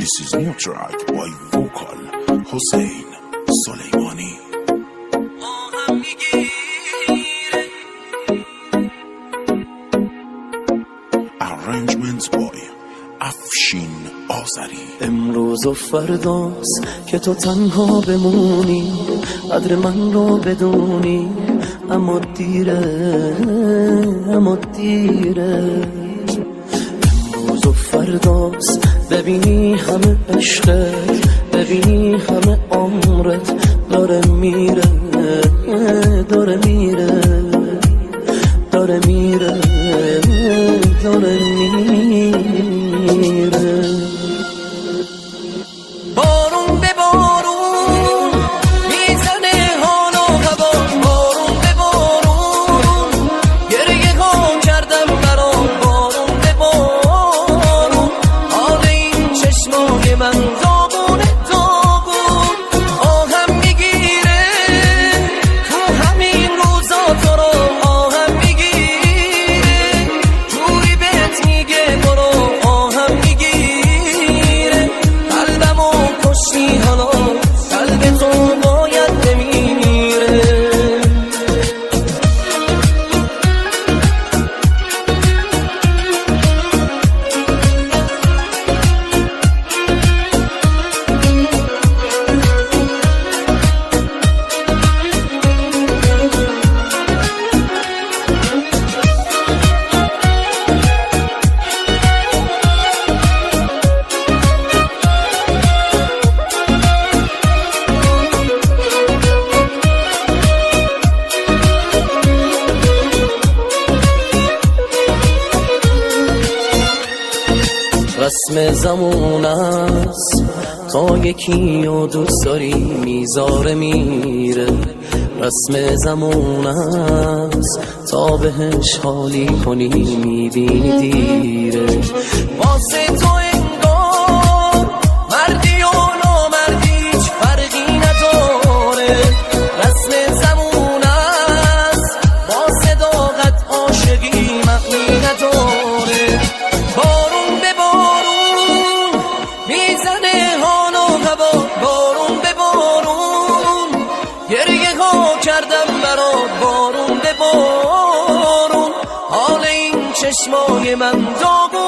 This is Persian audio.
This is new track by vocal Hussein Soleimani. Arrangements by Afshin Azari. امروز و فرداست که تو تنها بمونی، قدر من رو بدونی، اما دیره، اما دیره. امروز و فرداست ببینی همه عشقت، ببینی همه عمرت داره میره، داره میره، داره میره، داره میره. بارون به بارون میزنه حال و هوا، بارون به بارون گریه ها کردم برام، بارون به بارون حال این چشمای من داغونه داغون، آهم میگیره تو همین روزا تو رو، آهم میگیره جوری بهت میگه برو، آهم میگیره قلبمو کشتی حالا، قلب تو باید بمیره. رسم زمان است تا یکی و دوست داری میذاره میره، رسم زمان است تا بهش حالی کنی میبینی دیره. واسه تو انگار مردی و نامردی هیچ فرقی نداره، رسم زمان است با صداقت عاشقی معنی نداره. بارون به بارون میزنه حال و هوا، بارون به بارون گریه ها کردم برات، بارون به بارون حال این چشمای من داغون.